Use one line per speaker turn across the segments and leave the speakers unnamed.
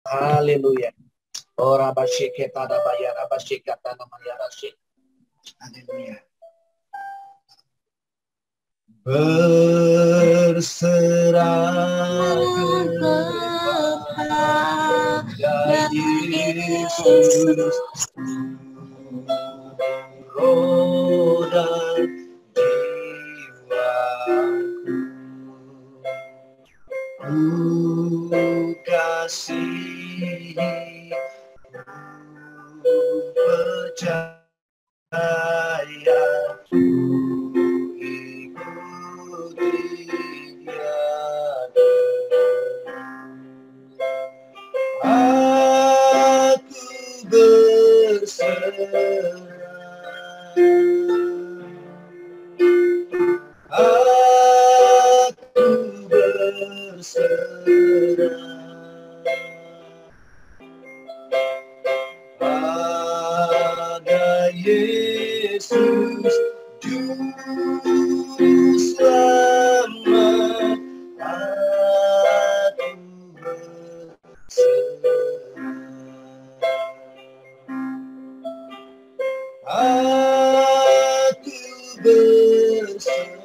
Haleluya. Ora basyiketa da bayara basyikata namanya rasyik. Haleluya. Berserah kepada Yesus, roh dan jiwaku, ku kasihi, ku percaya, ku ikuti Dia. Aku berserah, aku berserah pada Yesus Juru Selamat. Aku berserah, aku berserah,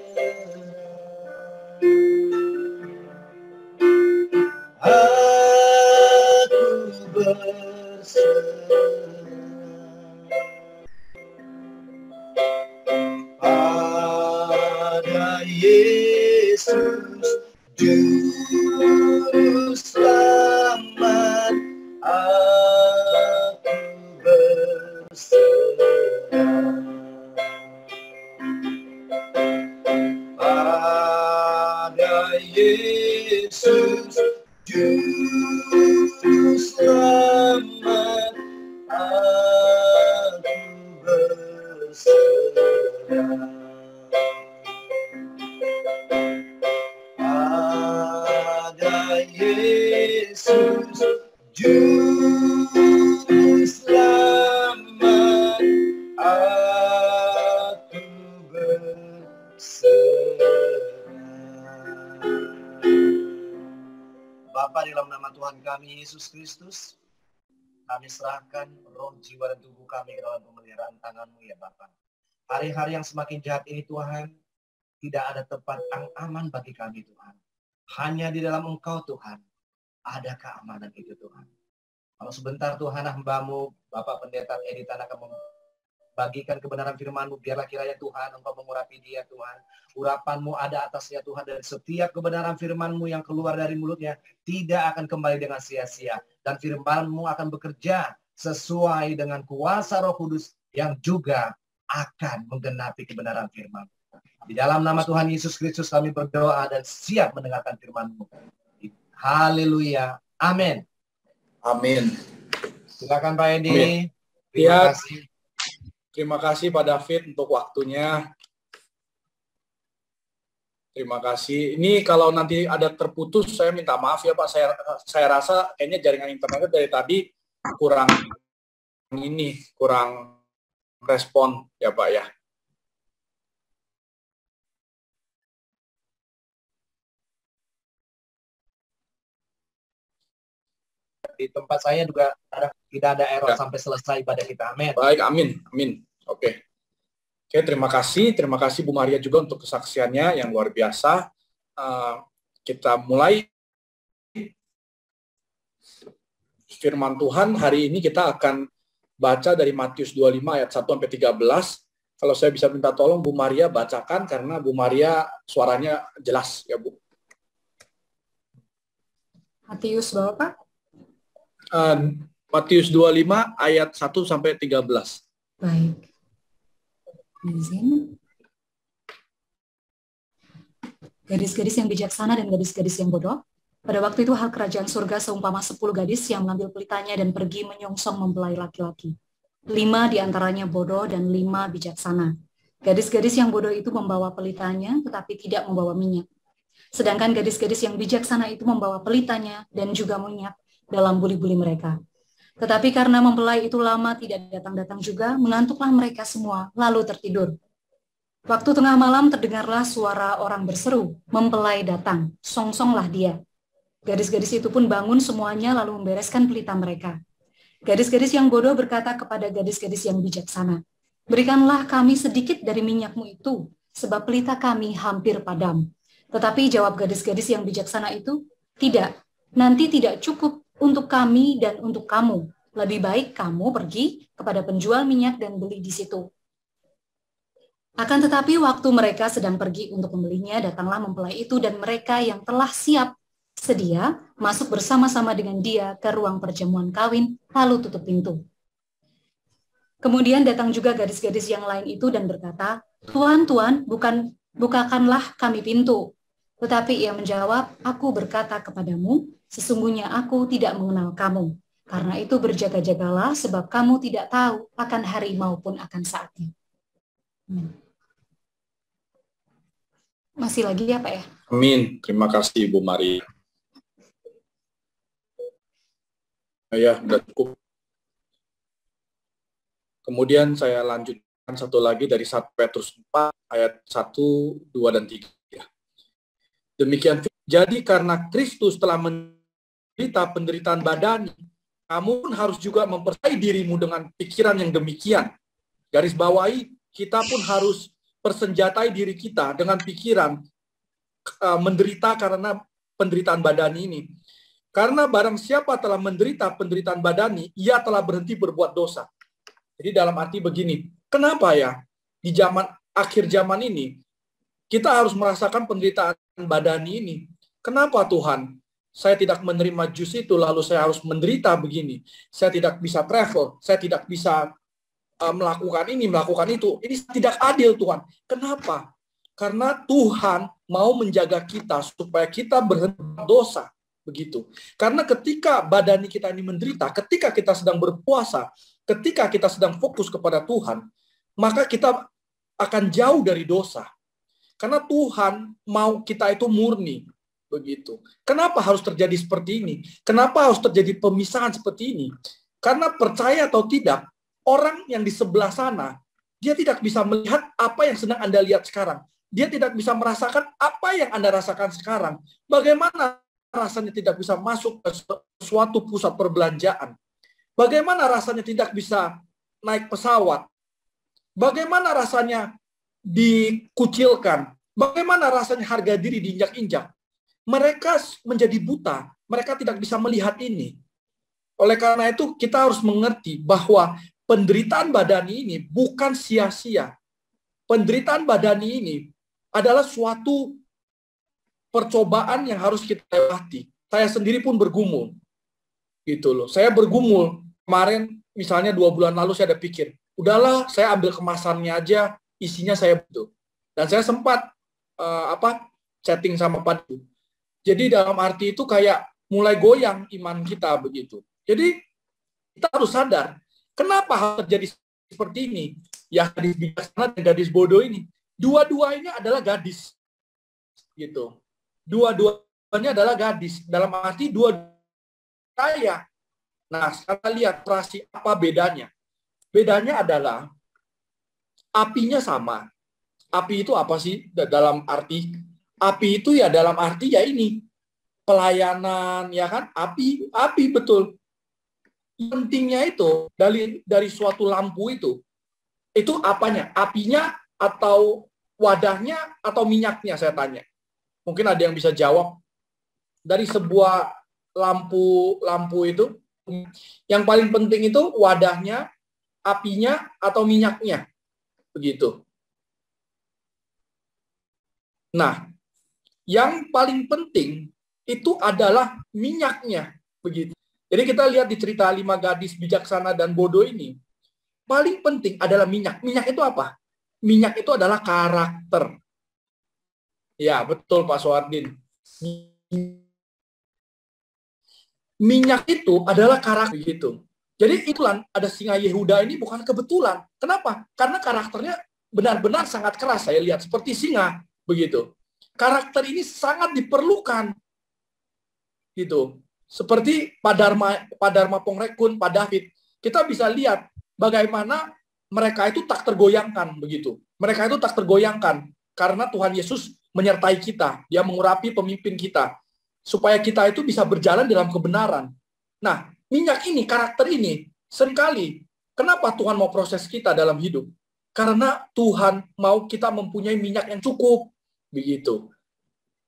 aku berserah pada Yesus Juru Selamat. Aku berserah pada Yesus Juru Selamat. Aku berserah pada Yesus Juru Selamat. Aku berserah. Bapa, dalam nama Tuhan kami Yesus Kristus, kami serahkan roh, jiwa, dan tubuh kami ke dalam pemeliharaan tangan-Mu ya Bapa. Hari-hari yang semakin jahat ini Tuhan, tidak ada tempat yang aman bagi kami Tuhan. Hanya di dalam Engkau Tuhan, ada keamanan itu Tuhan. Kalau sebentar Tuhan, hamba-Mu, Bapak Pendeta Edi Tan akan membagikan kebenaran firman-Mu, biarlah kiranya Tuhan Engkau mengurapi dia Tuhan. Urapan-Mu ada atasnya Tuhan, dan setiap kebenaran firman-Mu yang keluar dari mulutnya tidak akan kembali dengan sia-sia. Dan firman-Mu akan bekerja sesuai dengan kuasa Roh Kudus yang juga akan menggenapi kebenaran firman. Di dalam nama Tuhan Yesus Kristus kami berdoa dan siap mendengarkan firman-Mu. Haleluya. Amin.
Amin.
Silakan Pak Edi.
Amin.
Terima kasih.
Terima kasih Pak David untuk waktunya. Terima kasih. Ini kalau nanti ada terputus, saya minta maaf ya Pak. Saya rasa kayaknya jaringan internetnya dari tadi kurang respon ya Pak ya.
Di tempat saya juga tidak ada error ya, sampai selesai ibadah kita. Amin.
Baik, amin. Amin. Oke, terima kasih Bu Maria juga untuk kesaksiannya yang luar biasa. Kita mulai firman Tuhan. Hari ini kita akan baca dari Matius 25 ayat 1 sampai 13. Kalau saya bisa minta tolong Bu Maria bacakan, karena Bu Maria suaranya jelas ya Bu.
Matius berapa?
Matius 25 ayat 1 sampai 13.
Baik. Izin. Gadis-gadis yang bijaksana dan gadis-gadis yang bodoh. Pada waktu itu hal kerajaan surga seumpama 10 gadis yang mengambil pelitanya dan pergi menyongsong mempelai laki-laki. 5 diantaranya bodoh dan 5 bijaksana. Gadis-gadis yang bodoh itu membawa pelitanya tetapi tidak membawa minyak. Sedangkan gadis-gadis yang bijaksana itu membawa pelitanya dan juga minyak dalam buli-buli mereka. Tetapi karena mempelai itu lama tidak datang-datang juga, mengantuklah mereka semua, lalu tertidur. Waktu tengah malam terdengarlah suara orang berseru, mempelai datang, songsonglah dia. Gadis-gadis itu pun bangun semuanya lalu membereskan pelita mereka. Gadis-gadis yang bodoh berkata kepada gadis-gadis yang bijaksana, "Berikanlah kami sedikit dari minyakmu itu, sebab pelita kami hampir padam." Tetapi jawab gadis-gadis yang bijaksana itu, "Tidak, nanti tidak cukup untuk kami dan untuk kamu. Lebih baik kamu pergi kepada penjual minyak dan beli di situ." Akan tetapi waktu mereka sedang pergi untuk membelinya, datanglah mempelai itu dan mereka yang telah siap sedia masuk bersama-sama dengan dia ke ruang perjamuan kawin, lalu tutup pintu. Kemudian datang juga gadis-gadis yang lain itu dan berkata, "Tuan, Tuan, bukakanlah kami pintu." Tetapi ia menjawab, "Aku berkata kepadamu, sesungguhnya aku tidak mengenal kamu. Karena itu berjaga-jagalah, sebab kamu tidak tahu akan hari maupun akan saatnya." Masih lagi ya, Pak ya?
Amin. Terima kasih, Bu Maria. Ya, sudah cukup. Kemudian saya lanjutkan satu lagi dari 1 Petrus 4 ayat 1, 2, dan 3. Demikian, jadi karena Kristus telah menderita penderitaan badani, kamu pun harus juga mempercayai dirimu dengan pikiran yang demikian. Garis bawahi, kita pun harus persenjatai diri kita dengan pikiran menderita karena penderitaan badani ini. Karena barang siapa telah menderita penderitaan badani, ia telah berhenti berbuat dosa. Jadi dalam arti begini, kenapa ya di akhir zaman ini kita harus merasakan penderitaan badani ini? Kenapa Tuhan? Saya tidak menerima jus itu, lalu saya harus menderita begini. Saya tidak bisa travel, saya tidak bisa melakukan ini, melakukan itu. Ini tidak adil Tuhan. Kenapa? Karena Tuhan mau menjaga kita supaya kita berhenti berdosa. Begitu. Karena ketika badani kita ini menderita, ketika kita sedang berpuasa, ketika kita sedang fokus kepada Tuhan, maka kita akan jauh dari dosa. Karena Tuhan mau kita itu murni. Begitu. Kenapa harus terjadi seperti ini? Kenapa harus terjadi pemisahan seperti ini? Karena percaya atau tidak, orang yang di sebelah sana, dia tidak bisa melihat apa yang sedang Anda lihat sekarang. Dia tidak bisa merasakan apa yang Anda rasakan sekarang. Bagaimana rasanya tidak bisa masuk ke suatu pusat perbelanjaan? Bagaimana rasanya tidak bisa naik pesawat? Bagaimana rasanya dikucilkan? Bagaimana rasanya harga diri diinjak-injak? Mereka menjadi buta. Mereka tidak bisa melihat ini. Oleh karena itu, kita harus mengerti bahwa penderitaan badani ini bukan sia-sia. Penderitaan badani ini adalah suatu percobaan yang harus kita lewati. Saya sendiri pun bergumul. Gitu loh. Saya bergumul. Kemarin, misalnya 2 bulan lalu saya ada pikir, udahlah saya ambil kemasannya aja, isinya saya butuh. Dan saya sempat chatting sama Pak. Jadi dalam arti itu kayak mulai goyang iman kita begitu. Jadi kita harus sadar, kenapa hal terjadi seperti ini? Ya gadis bijaksana dan gadis bodoh ini. Dua-duanya adalah gadis. Gitu. Dua-duanya adalah gadis. Dalam arti dua kaya. Nah, sekarang lihat operasi apa bedanya. Bedanya adalah apinya sama. Api itu apa sih dalam arti? Api itu ya dalam arti ya ini. Pelayanan, ya kan? Api betul. Pentingnya itu dari suatu lampu itu apanya? Apinya atau wadahnya atau minyaknya, saya tanya. Mungkin ada yang bisa jawab. Dari sebuah lampu itu, yang paling penting itu wadahnya, apinya, atau minyaknya. Begitu. Nah, yang paling penting itu adalah minyaknya. Begitu. Jadi kita lihat di cerita 5 gadis bijaksana dan bodoh ini, paling penting adalah minyak. Minyak itu apa? Minyak itu adalah karakter. Ya, betul Pak Suardin. Minyak itu adalah karakter gitu. Jadi itulah ada singa Yehuda ini bukan kebetulan. Kenapa? Karena karakternya benar-benar sangat keras. Saya lihat seperti singa begitu. Karakter ini sangat diperlukan. Gitu. Seperti Pak Dharma Pongrekun, Pak David. Kita bisa lihat bagaimana mereka itu tak tergoyangkan begitu. Mereka itu tak tergoyangkan karena Tuhan Yesus menyertai kita. Dia mengurapi pemimpin kita. supaya kita itu bisa berjalan dalam kebenaran. Nah, minyak ini, karakter ini, seringkali, kenapa Tuhan mau proses kita dalam hidup? Karena Tuhan mau kita mempunyai minyak yang cukup, begitu.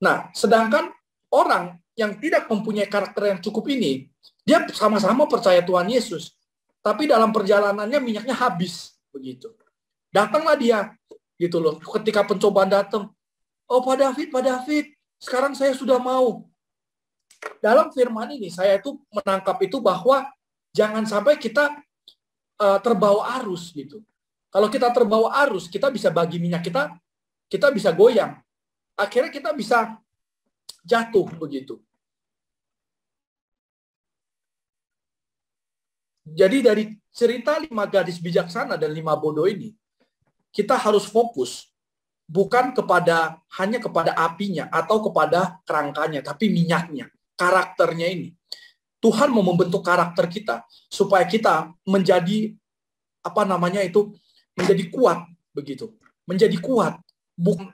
Nah, sedangkan orang yang tidak mempunyai karakter yang cukup ini, dia sama-sama percaya Tuhan Yesus, tapi dalam perjalanannya minyaknya habis, begitu. Datanglah dia, gitu loh. Ketika pencobaan datang, oh Pak David, sekarang saya sudah mau. Dalam firman ini, saya itu menangkap itu bahwa jangan sampai kita terbawa arus, gitu. Kalau kita terbawa arus, kita bisa bagi minyak kita bisa goyang. Akhirnya kita bisa jatuh, begitu. Jadi dari cerita 5 gadis bijaksana dan 5 bodoh ini, kita harus fokus bukan hanya kepada apinya atau kepada kerangkanya, tapi minyaknya, karakternya ini. Tuhan mau membentuk karakter kita supaya kita menjadi menjadi kuat, begitu. Menjadi kuat, bukan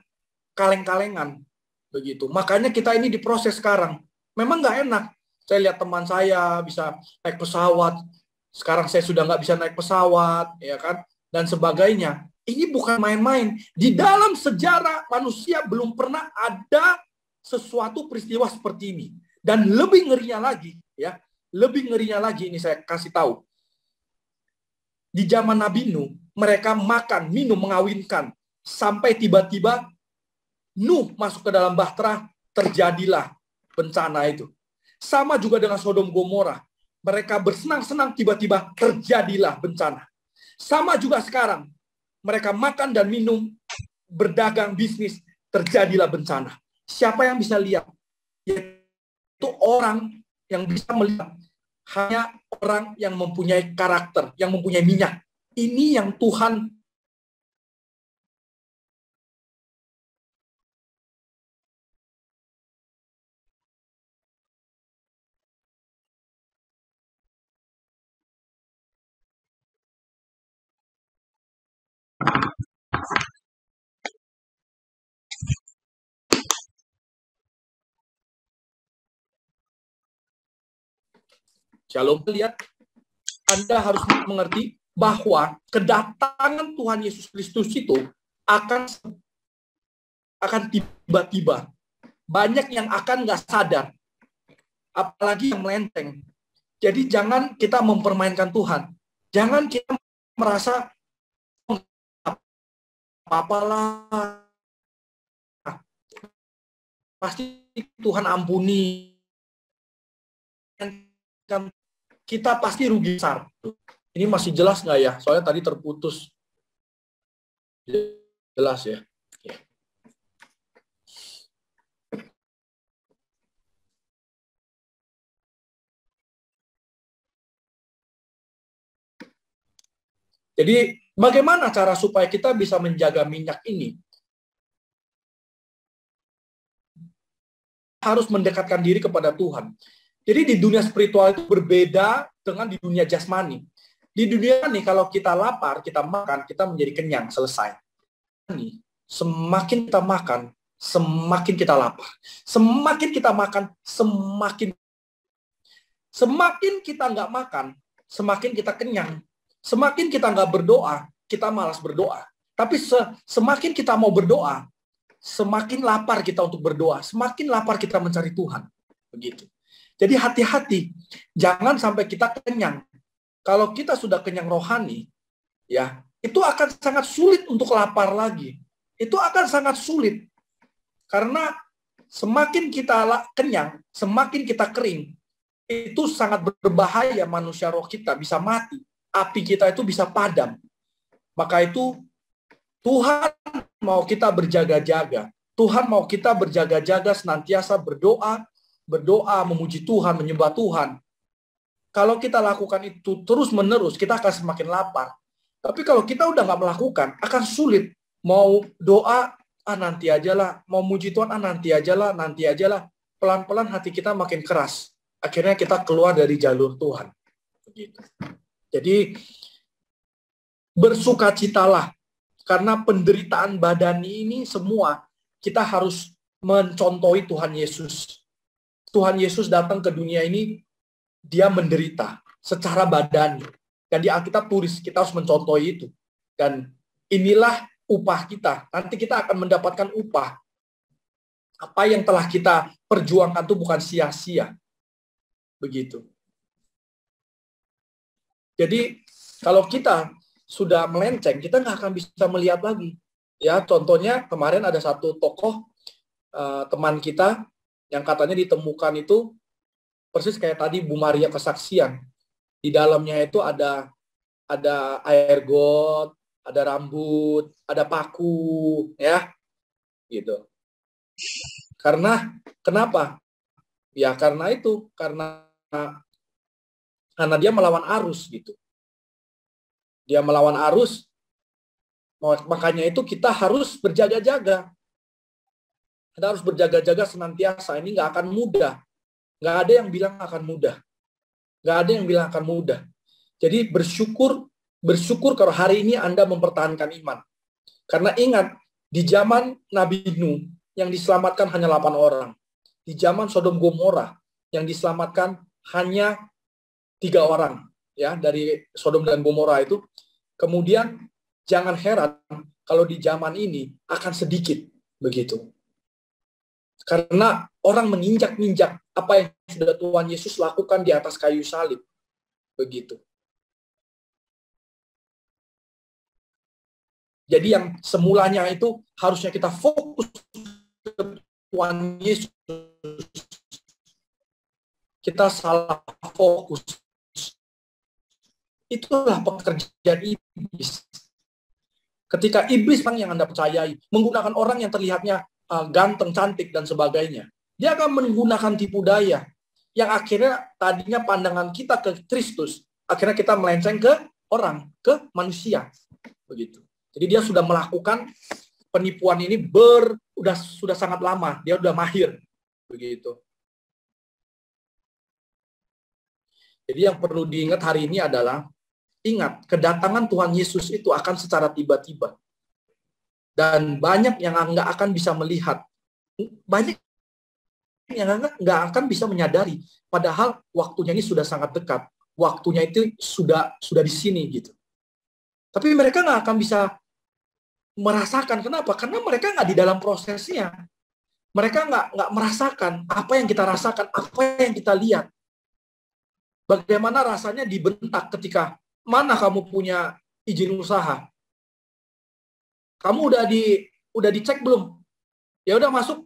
kaleng-kalengan, begitu. Makanya kita ini diproses sekarang. Memang nggak enak. Saya lihat teman saya bisa naik pesawat. Sekarang saya sudah nggak bisa naik pesawat, ya kan, dan sebagainya. Ini bukan main-main. Di dalam sejarah manusia belum pernah ada sesuatu peristiwa seperti ini. Dan lebih ngerinya lagi, ini saya kasih tahu. Di zaman Nabi Nuh, mereka makan, minum, mengawinkan, sampai tiba-tiba Nuh masuk ke dalam bahtera, terjadilah bencana itu. Sama juga dengan Sodom Gomora. Mereka bersenang-senang, tiba-tiba terjadilah bencana. Sama juga sekarang. Mereka makan dan minum, berdagang, bisnis, terjadilah bencana. Siapa yang bisa lihat? Yaitu orang yang bisa melihat. Hanya orang yang mempunyai karakter, yang mempunyai minyak. Ini yang Tuhan Shalom, lihat, Anda harus mengerti bahwa kedatangan Tuhan Yesus Kristus itu akan tiba-tiba. Banyak yang akan nggak sadar, apalagi yang melenteng. Jadi jangan kita mempermainkan Tuhan. Jangan kita merasa apa-apalah, pasti Tuhan ampuni. Kita pasti rugi besar. Ini masih jelas nggak ya? Soalnya tadi terputus. Jelas ya? Jadi bagaimana cara supaya kita bisa menjaga minyak ini? Harus mendekatkan diri kepada Tuhan. Jadi di dunia spiritual itu berbeda dengan di dunia jasmani. Di dunia ini kalau kita lapar, kita makan, kita menjadi kenyang, selesai. Semakin kita makan, semakin kita lapar. Semakin kita makan, semakin kita nggak makan, semakin kita kenyang. Semakin kita nggak berdoa, kita malas berdoa. Tapi semakin kita mau berdoa, semakin lapar kita untuk berdoa, semakin lapar kita mencari Tuhan. Begitu. Jadi hati-hati, jangan sampai kita kenyang. Kalau kita sudah kenyang rohani, ya, itu akan sangat sulit untuk lapar lagi. Itu akan sangat sulit. Karena semakin kita kenyang, semakin kita kering, itu sangat berbahaya manusia roh kita bisa mati. Api kita itu bisa padam. Maka itu Tuhan mau kita berjaga-jaga. Tuhan mau kita berjaga-jaga senantiasa berdoa, memuji Tuhan, menyembah Tuhan. Kalau kita lakukan itu terus-menerus, kita akan semakin lapar. Tapi kalau kita udah nggak melakukan, akan sulit. Mau doa, nanti aja lah. Mau muji Tuhan, nanti aja lah. Pelan-pelan hati kita makin keras. Akhirnya kita keluar dari jalur Tuhan. Begitu. Jadi, bersukacitalah. Karena penderitaan badani ini semua, kita harus mencontohi Tuhan Yesus. Tuhan Yesus datang ke dunia ini, dia menderita secara badani. Dan di Alkitab tulis, kita harus mencontohi itu. Dan inilah upah kita. Nanti kita akan mendapatkan upah. Apa yang telah kita perjuangkan itu bukan sia-sia. Begitu. Jadi, kalau kita sudah melenceng, kita nggak akan bisa melihat lagi. Ya, contohnya kemarin ada satu tokoh teman kita yang katanya ditemukan itu persis kayak tadi Bu Maria kesaksian. Di dalamnya itu ada air got, ada rambut, ada paku, ya, gitu. Kenapa? Ya karena itu, karena dia melawan arus, gitu. Dia melawan arus, makanya itu kita harus berjaga-jaga. Kita harus berjaga-jaga senantiasa. Ini nggak akan mudah. Nggak ada yang bilang akan mudah. Nggak ada yang bilang akan mudah. Jadi bersyukur kalau hari ini Anda mempertahankan iman. Karena ingat, di zaman Nabi Nuh yang diselamatkan hanya 8 orang. Di zaman Sodom Gomora yang diselamatkan hanya 3 orang. Ya, dari Sodom dan Gomora itu. Kemudian jangan heran kalau di zaman ini akan sedikit begitu. Karena orang menginjak-injak apa yang sudah Tuhan Yesus lakukan di atas kayu salib. Begitu. Jadi yang semulanya itu harusnya kita fokus ke Tuhan Yesus. Kita salah fokus. Itulah pekerjaan iblis. Ketika iblis yang Anda percayai, menggunakan orang yang terlihatnya ganteng, cantik, dan sebagainya. Dia akan menggunakan tipu daya. Yang akhirnya tadinya pandangan kita ke Kristus, akhirnya kita melenceng ke orang, ke manusia. Begitu. Jadi dia sudah melakukan penipuan ini sudah sangat lama. Dia sudah mahir. Begitu. Jadi yang perlu diingat hari ini adalah, ingat, kedatangan Tuhan Yesus itu akan secara tiba-tiba. Dan banyak yang nggak akan bisa melihat. Banyak yang nggak akan bisa menyadari. Padahal waktunya ini sudah sangat dekat. Waktunya itu sudah di sini gitu. Tapi mereka nggak akan bisa merasakan. Kenapa? Karena mereka nggak di dalam prosesnya. Mereka nggak merasakan apa yang kita rasakan, apa yang kita lihat. Bagaimana rasanya dibentak ketika mana kamu punya izin usaha? Kamu udah dicek belum? Ya udah masuk.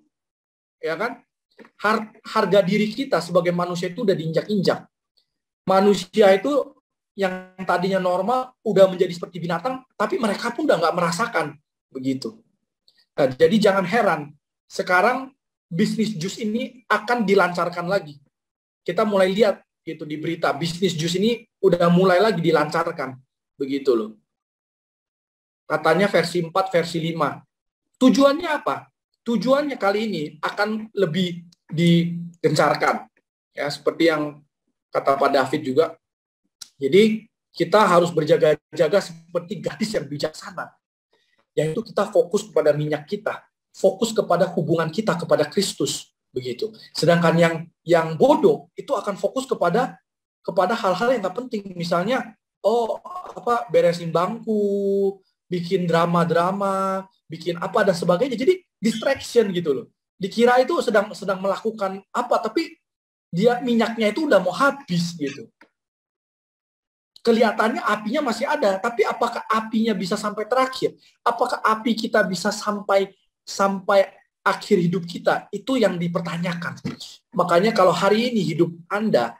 Ya kan? Harga diri kita sebagai manusia itu udah diinjak-injak. Manusia itu yang tadinya normal udah menjadi seperti binatang, tapi mereka pun udah nggak merasakan begitu. Nah, jadi jangan heran, sekarang bisnis jus ini akan dilancarkan lagi. Kita mulai lihat gitu di berita, bisnis jus ini udah mulai lagi dilancarkan, begitu loh. Katanya versi 4, versi 5. Tujuannya apa? Tujuannya kali ini akan lebih digencarkan. Ya, seperti yang kata Pak David juga. Jadi kita harus berjaga-jaga seperti gadis yang bijaksana. Yaitu kita fokus kepada minyak kita, fokus kepada hubungan kita kepada Kristus, begitu. Sedangkan yang bodoh itu akan fokus kepada hal-hal yang nggak penting. Misalnya, beresin bangku, bikin drama-drama, bikin apa dan sebagainya. Jadi distraction gitu loh. Dikira itu sedang melakukan apa, tapi dia minyaknya itu udah mau habis gitu. Kelihatannya apinya masih ada, tapi apakah apinya bisa sampai terakhir? Apakah api kita bisa sampai akhir hidup kita? Itu yang dipertanyakan. Makanya kalau hari ini hidup Anda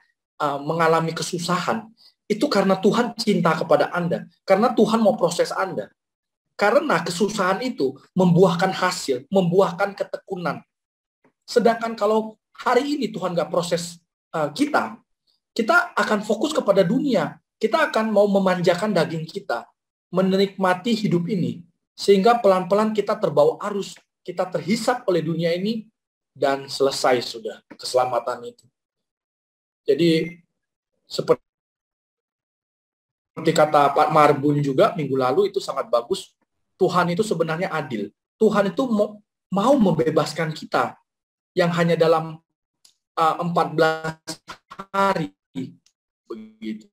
mengalami kesusahan, itu karena Tuhan cinta kepada Anda. Karena Tuhan mau proses Anda. Karena kesusahan itu membuahkan hasil, membuahkan ketekunan. Sedangkan kalau hari ini Tuhan nggak proses kita akan fokus kepada dunia. Kita akan mau memanjakan daging kita, menikmati hidup ini. Sehingga pelan-pelan kita terbawa arus, kita terhisap oleh dunia ini, dan selesai sudah keselamatan itu. Jadi, seperti kata Pak Marbun juga minggu lalu itu sangat bagus, Tuhan itu sebenarnya adil. Tuhan itu mau membebaskan kita yang hanya dalam 14 hari. Begitu.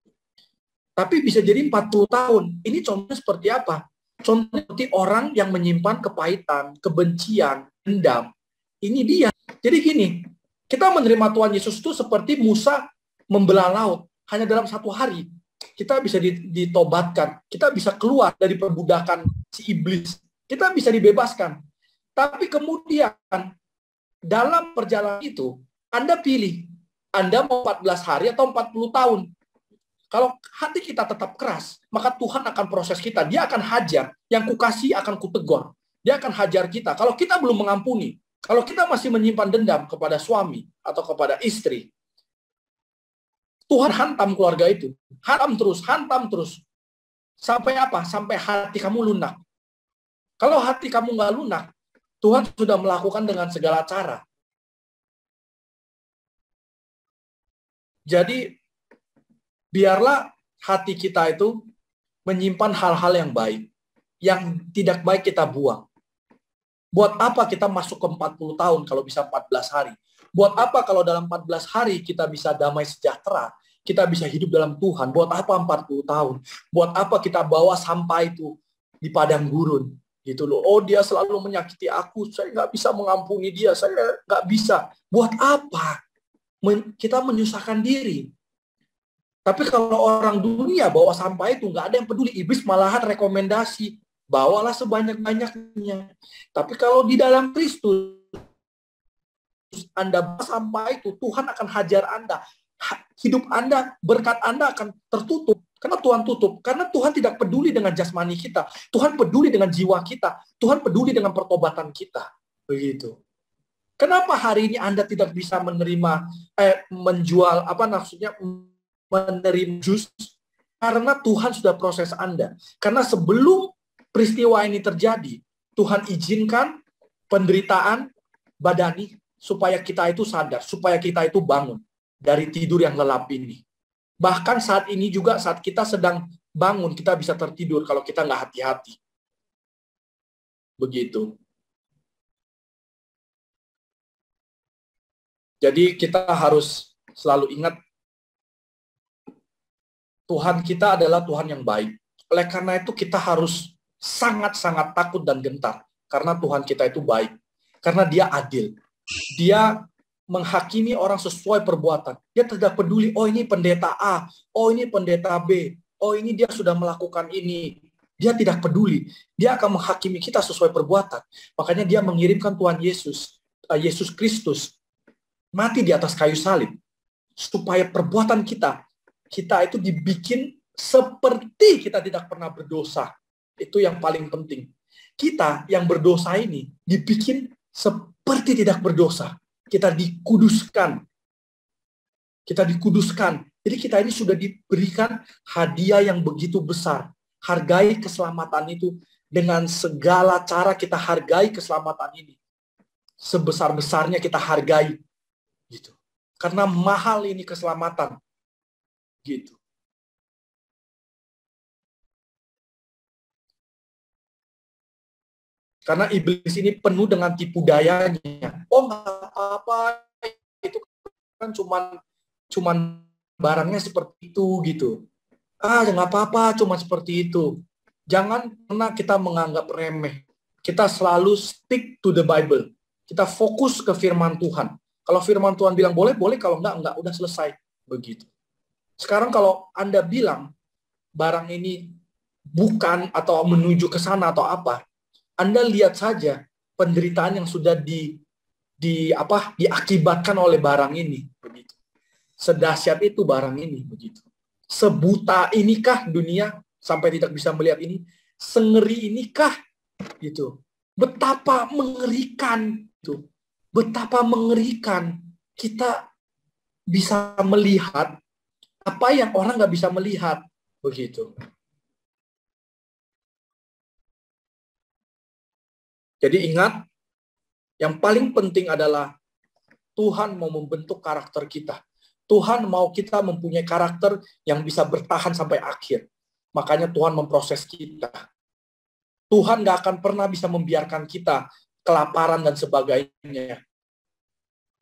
Tapi bisa jadi 40 tahun. Ini contohnya seperti apa? Contohnya seperti orang yang menyimpan kepahitan, kebencian, dendam. Ini dia. Jadi gini, kita menerima Tuhan Yesus itu seperti Musa membelah laut. Hanya dalam 1 hari, kita bisa ditobatkan. Kita bisa keluar dari perbudakan si iblis. Kita bisa dibebaskan. Tapi kemudian, dalam perjalanan itu, Anda pilih. Anda mau 14 hari atau 40 tahun. Kalau hati kita tetap keras, maka Tuhan akan proses kita. Dia akan hajar. Yang kukasih akan kutegur. Dia akan hajar kita. Kalau kita belum mengampuni, kalau kita masih menyimpan dendam kepada suami atau kepada istri, Tuhan hantam keluarga itu. Hantam terus. Sampai apa? Sampai hati kamu lunak. Kalau hati kamu nggak lunak, Tuhan sudah melakukan dengan segala cara. Jadi, biarlah hati kita itu menyimpan hal-hal yang baik. Yang tidak baik kita buang. Buat apa kita masuk ke 40 tahun kalau bisa 14 hari? Buat apa kalau dalam 14 hari kita bisa damai sejahtera? Kita bisa hidup dalam Tuhan. Buat apa 40 tahun? Buat apa kita bawa sampah itu di padang gurun? Gitu loh. Oh, dia selalu menyakiti aku. Saya nggak bisa mengampuni dia. Saya nggak bisa. Buat apa? Kita menyusahkan diri. Tapi kalau orang dunia bawa sampah itu, nggak ada yang peduli. Iblis malahan rekomendasi, bawalah sebanyak-banyaknya. Tapi kalau di dalam Kristus, Anda bawa sampah itu, Tuhan akan hajar Anda. Hidup Anda, berkat Anda akan tertutup. Karena Tuhan tutup. Karena Tuhan tidak peduli dengan jasmani kita. Tuhan peduli dengan jiwa kita. Tuhan peduli dengan pertobatan kita. Begitu. Kenapa hari ini Anda tidak bisa menerima, menjual, menerima jus? Karena Tuhan sudah proses Anda. Karena sebelum peristiwa ini terjadi, Tuhan izinkan penderitaan badani supaya kita itu sadar, supaya kita itu bangun dari tidur yang lelap ini. Bahkan saat ini juga, saat kita sedang bangun, kita bisa tertidur kalau kita nggak hati-hati. Begitu. Jadi kita harus selalu ingat, Tuhan kita adalah Tuhan yang baik. Oleh karena itu kita harus sangat-sangat takut dan gentar. Karena Tuhan kita itu baik. Karena dia adil. Dia menghakimi orang sesuai perbuatan. Dia tidak peduli, oh ini pendeta A, oh ini pendeta B, oh ini dia sudah melakukan ini. Dia tidak peduli. Dia akan menghakimi kita sesuai perbuatan. Makanya dia mengirimkan Tuhan Yesus, Yesus Kristus, mati di atas kayu salib. Supaya perbuatan kita itu dibikin seperti kita tidak pernah berdosa. Itu yang paling penting. Kita yang berdosa ini dibikin seperti tidak berdosa. Kita dikuduskan. Kita dikuduskan. Jadi kita ini sudah diberikan hadiah yang begitu besar. Hargai keselamatan itu. Dengan segala cara kita hargai keselamatan ini. Sebesar-besarnya kita hargai. Gitu. Karena mahal ini keselamatan. Gitu. Karena iblis ini penuh dengan tipu dayanya. Oh, nggak apa-apa, itu kan cuman barangnya seperti itu gitu. Nggak apa-apa, cuma seperti itu. Jangan pernah kita menganggap remeh. Kita selalu stick to the Bible. Kita fokus ke firman Tuhan. Kalau firman Tuhan bilang boleh, boleh. Kalau enggak, udah selesai. Begitu. Sekarang kalau Anda bilang barang ini bukan atau menuju ke sana atau apa, Anda lihat saja penderitaan yang sudah diakibatkan oleh barang ini. Begitu. Sedahsyat itu barang ini. Begitu. Sebuta inikah dunia sampai tidak bisa melihat ini? Sengeri inikah? Gitu. Betapa mengerikan itu. Betapa mengerikan kita bisa melihat apa yang orang nggak bisa melihat. Begitu. Jadi ingat, yang paling penting adalah Tuhan mau membentuk karakter kita. Tuhan mau kita mempunyai karakter yang bisa bertahan sampai akhir. Makanya Tuhan memproses kita. Tuhan nggak akan pernah bisa membiarkan kita kelaparan dan sebagainya.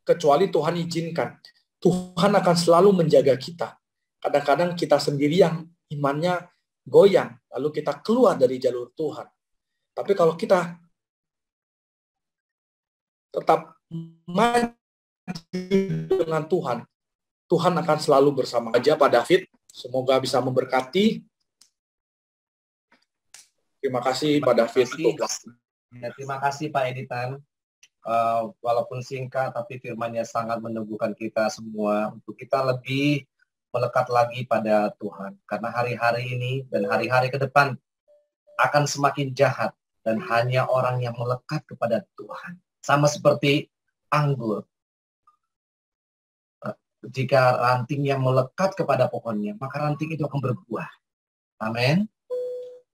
kecuali Tuhan izinkan. Tuhan akan selalu menjaga kita. Kadang-kadang kita sendiri yang imannya goyang, lalu kita keluar dari jalur Tuhan. Tapi kalau kita tetap maju dengan Tuhan, Tuhan akan selalu bersama aja Pak David. Semoga bisa memberkati. Terima kasih Pak David.
Terima kasih Pak Editan. Walaupun singkat, tapi firman-Nya sangat meneguhkan kita semua untuk kita lebih melekat lagi pada Tuhan. Karena hari-hari ini dan hari-hari ke depan akan semakin jahat dan hanya orang yang melekat kepada Tuhan. Sama seperti anggur. Jika ranting yang melekat kepada pohonnya, maka ranting itu akan berbuah. Amin.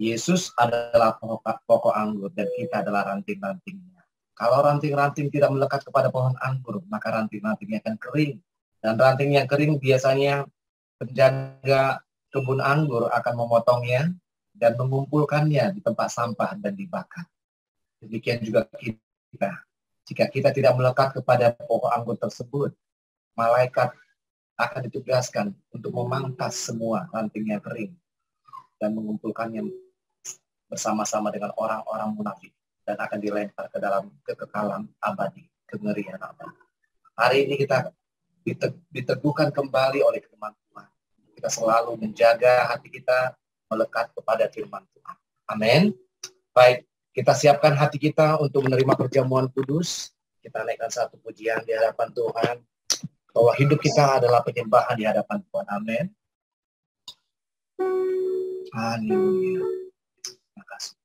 Yesus adalah pokok anggur dan kita adalah ranting-rantingnya. Kalau ranting-ranting tidak melekat kepada pohon anggur, maka ranting-rantingnya akan kering. Dan ranting yang kering biasanya penjaga kebun anggur akan memotongnya dan mengumpulkannya di tempat sampah dan dibakar. Demikian juga kita. Jika kita tidak melekat kepada pokok anggur tersebut, malaikat akan ditugaskan untuk memangkas semua rantingnya kering dan mengumpulkannya bersama-sama dengan orang-orang munafik dan akan dilempar ke dalam kekekalan abadi, kengerian abadi. Hari ini kita diteguhkan kembali oleh firman Tuhan. Kita selalu menjaga hati kita melekat kepada firman Tuhan. Amin. Baik, kita siapkan hati kita untuk menerima perjamuan kudus. Kita naikkan satu pujian di hadapan Tuhan. Bahwa hidup kita adalah penyembahan di hadapan Tuhan. Amin. Haleluya. Terima kasih.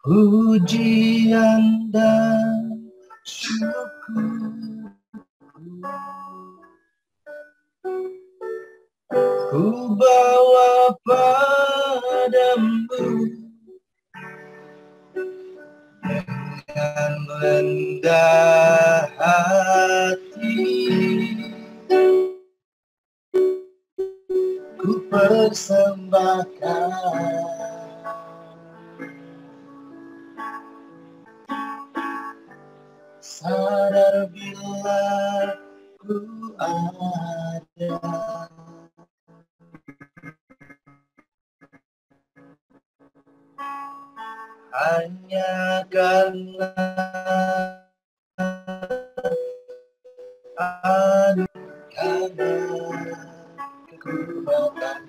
Pujian dan syukur ku bawa padamu dengan rendah hati, ku persembahkan sadar bila ku ada hanya karena kekuatan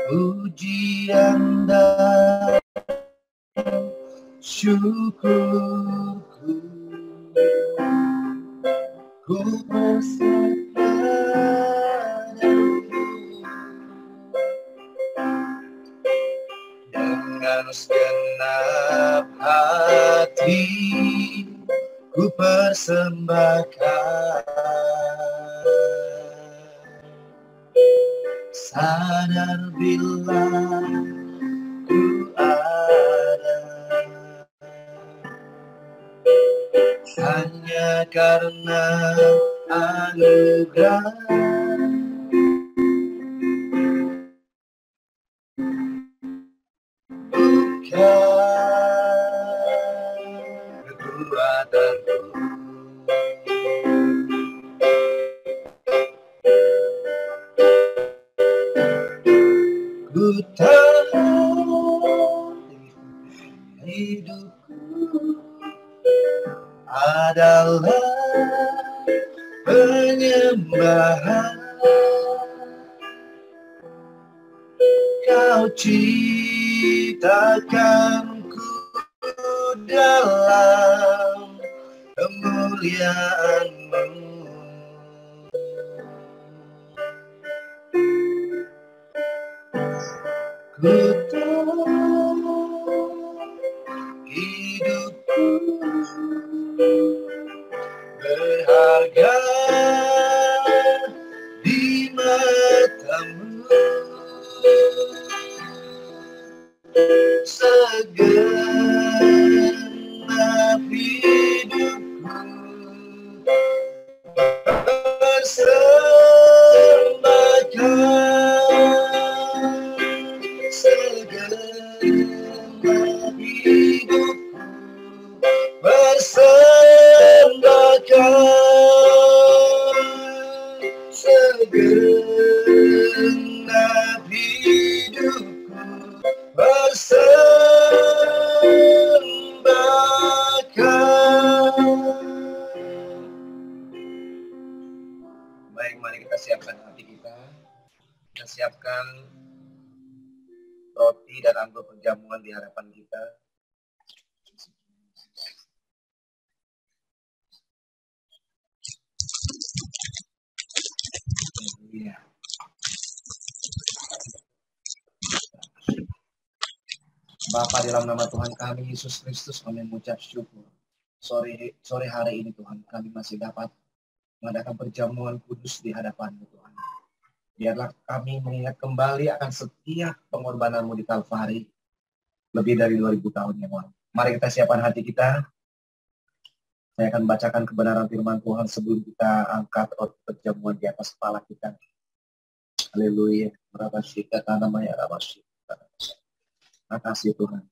pujian dan syukurku ku persembahkan dengan segenap hati, ku persembahkan sadar bila ku ada hanya karena anugerah kekuatanku. Ku tahu hidupku adalah penyembahan. Kau ciptakanku dalam kemuliaan-Mu. Ku tahu hidupku berharga di mata-Mu. Segenap hidupku persembahkan segenap Baik, mari kita siapkan hati kita. Kita siapkan roti dan anggur perjamuan di hadapan kita. Iya. Bapa, dalam nama Tuhan kami Yesus Kristus, kami mengucap syukur. Sore hari ini Tuhan, kami masih dapat mengadakan perjamuan kudus di hadapan-Mu Tuhan. Biarlah kami mengingat kembali akan setiap pengorbanan-Mu di Kalvari lebih dari 2000 tahun yang lalu. Mari kita siapkan hati kita. Saya akan bacakan kebenaran firman Tuhan sebelum kita angkat roti perjamuan di atas kepala kita. Haleluya. Terima kasih Tuhan.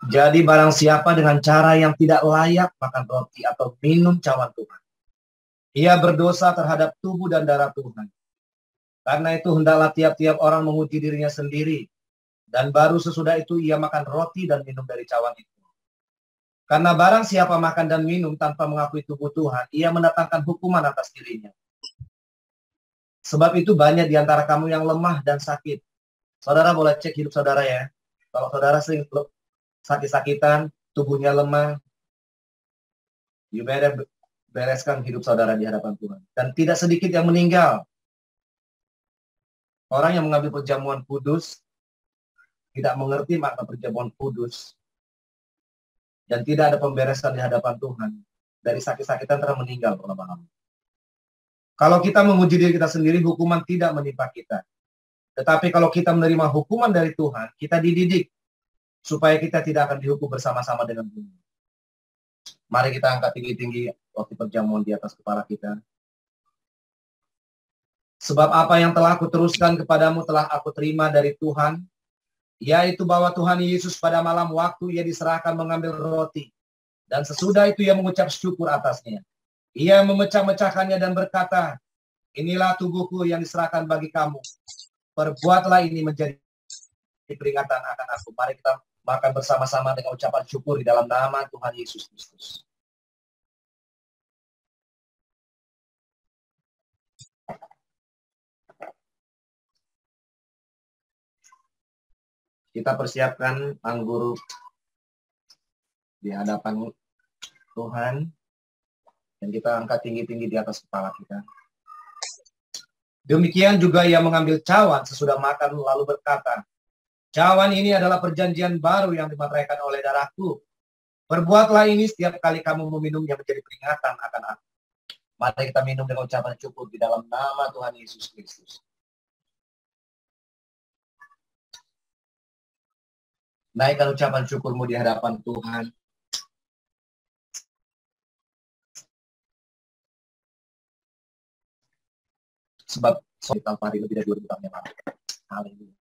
Jadi barang siapa dengan cara yang tidak layak makan roti atau minum cawan Tuhan, ia berdosa terhadap tubuh dan darah Tuhan. Karena itu hendaklah tiap-tiap orang menguji dirinya sendiri, dan baru sesudah itu ia makan roti dan minum dari cawan itu. Karena barang siapa makan dan minum tanpa mengakui tubuh Tuhan, ia mendatangkan hukuman atas dirinya. Sebab itu banyak di antara kamu yang lemah dan sakit. Saudara boleh cek hidup saudara ya. Kalau saudara sering sakit-sakitan, tubuhnya lemah, you better bereskan hidup saudara di hadapan Tuhan. Dan tidak sedikit yang meninggal. Orang yang mengambil perjamuan kudus tidak mengerti makna perjamuan kudus dan tidak ada pemberesan di hadapan Tuhan. Dari sakit-sakitan telah meninggal. Kalau kita menguji diri kita sendiri, hukuman tidak menimpa kita. Tetapi kalau kita menerima hukuman dari Tuhan, kita dididik supaya kita tidak akan dihukum bersama-sama dengan dunia. Mari kita angkat tinggi-tinggi roti perjamuan di atas kepala kita. Sebab apa yang telah aku teruskan kepadamu telah aku terima dari Tuhan, yaitu bahwa Tuhan Yesus pada malam waktu ia diserahkan mengambil roti, dan sesudah itu ia mengucap syukur atasnya. Ia memecah-mecahkannya dan berkata, inilah tubuhku yang diserahkan bagi kamu. Perbuatlah ini menjadi peringatan akan aku. Mari kita makan bersama-sama dengan ucapan syukur di dalam nama Tuhan Yesus Kristus. Kita persiapkan anggur di hadapan Tuhan. Dan kita angkat tinggi-tinggi di atas kepala kita. Demikian juga ia mengambil cawan sesudah makan lalu berkata, cawan ini adalah perjanjian baru yang dimateraikan oleh darahku. Perbuatlah ini setiap kali kamu meminumnya menjadi peringatan akan aku. Mari kita minum dengan ucapan syukur di dalam nama Tuhan Yesus Kristus. Naikkan ucapan syukurmu di hadapan Tuhan. Sebab di Kalvari lebih dari 2000 tahun yang lalu. Haleluya.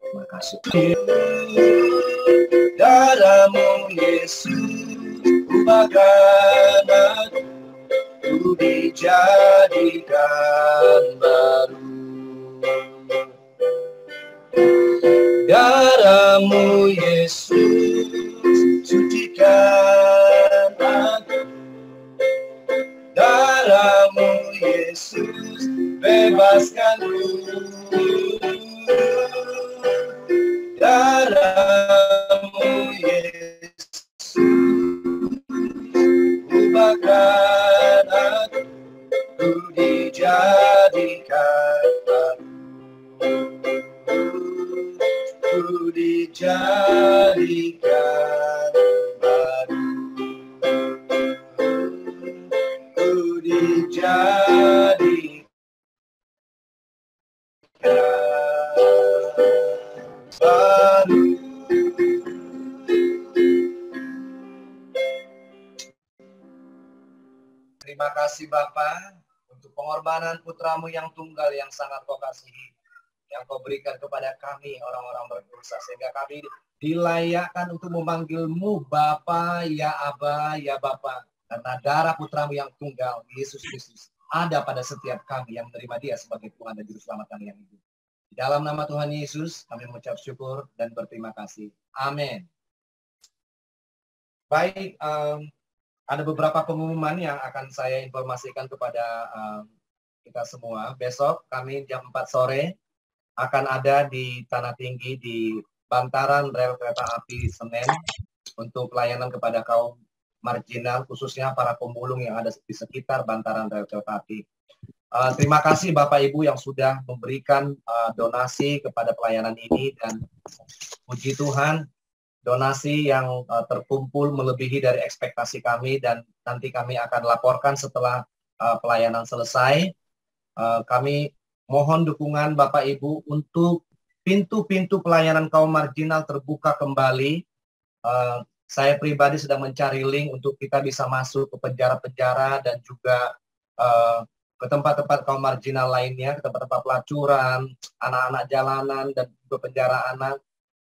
Terima kasih. Darahmu Yesus, ubahkan aku dijadikan baru. Darahmu Yesus, sucikan aku. Darahmu Yesus, bebaskanku. Darahmu Yesus, ubahkan aku dijadikan baru. Ku dijadikan baru. Ku dijadikan baru. Terima kasih Bapa untuk pengorbanan putramu yang tunggal yang sangat kau kasihi, yang kau berikan kepada kami orang-orang berdosa, sehingga kami dilayakkan untuk memanggilmu Bapa, ya Aba, ya Bapa, karena darah putramu yang tunggal, Yesus Kristus, ada pada setiap kami yang menerima dia sebagai Tuhan dan Juru Selamat kami yang hidup. Di dalam nama Tuhan Yesus, kami mengucap syukur dan berterima kasih. Amin. Baik, ada beberapa pengumuman yang akan saya informasikan kepada kita semua. Besok kami jam 4 sore akan ada di Tanah Tinggi di bantaran rel kereta api Senen untuk pelayanan kepada kaum marginal, khususnya para pemulung yang ada di sekitar bantaran rel kereta api. Terima kasih Bapak Ibu yang sudah memberikan donasi kepada pelayanan ini, dan puji Tuhan, donasi yang terkumpul melebihi dari ekspektasi kami, dan nanti kami akan laporkan setelah pelayanan selesai. Kami mohon dukungan Bapak Ibu untuk pintu-pintu pelayanan kaum marginal terbuka kembali. Saya pribadi sedang mencari link untuk kita bisa masuk ke penjara-penjara dan juga ke tempat-tempat kaum marginal lainnya, ke tempat-tempat pelacuran, anak-anak jalanan, dan juga penjara anak.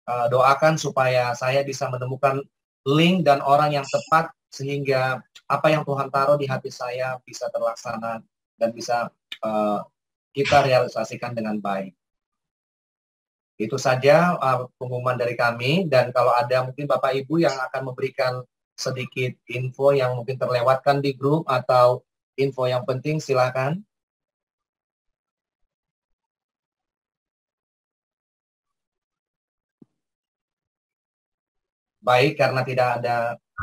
Doakan supaya saya bisa menemukan link dan orang yang tepat, sehingga apa yang Tuhan taruh di hati saya bisa terlaksana dan bisa kita realisasikan dengan baik. Itu saja pengumuman dari kami, dan kalau ada mungkin Bapak Ibu yang akan memberikan sedikit info yang mungkin terlewatkan di grup atau info yang penting, silakan. Baik, karena tidak ada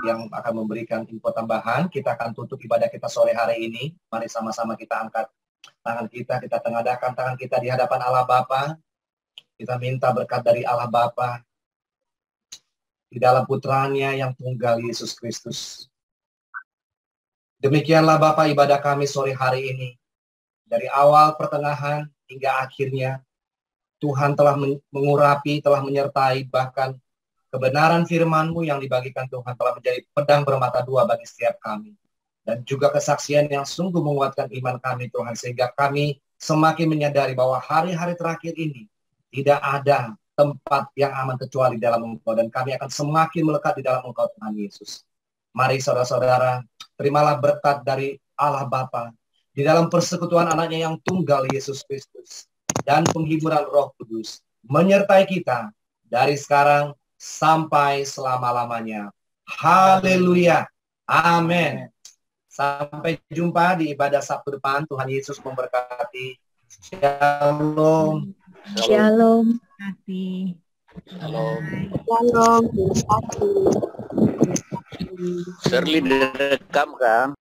yang akan memberikan info tambahan, kita akan tutup ibadah kita sore hari ini. Mari sama-sama kita angkat tangan kita tengadahkan tangan kita di hadapan Allah Bapa. Kita minta berkat dari Allah Bapa di dalam putranya yang tunggal, Yesus Kristus. Demikianlah Bapa ibadah kami sore hari ini. Dari awal, pertengahan, hingga akhirnya, Tuhan telah mengurapi, telah menyertai, bahkan kebenaran firman-Mu yang dibagikan Tuhan telah menjadi pedang bermata dua bagi setiap kami. Dan juga kesaksian yang sungguh menguatkan iman kami Tuhan, sehingga kami semakin menyadari bahwa hari-hari terakhir ini tidak ada tempat yang aman kecuali dalam Engkau, dan kami akan semakin melekat di dalam Engkau Tuhan Yesus. Mari saudara-saudara, terimalah berkat dari Allah Bapa di dalam persekutuan anaknya yang tunggal, Yesus Kristus, dan penghiburan Roh Kudus menyertai kita dari sekarang sampai selama-lamanya. Haleluya. Amin. Sampai jumpa di ibadah Sabtu depan. Tuhan Yesus memberkati. Shalom.
Shalom.
Shalom.
Shalom.
Shirley direkam kan?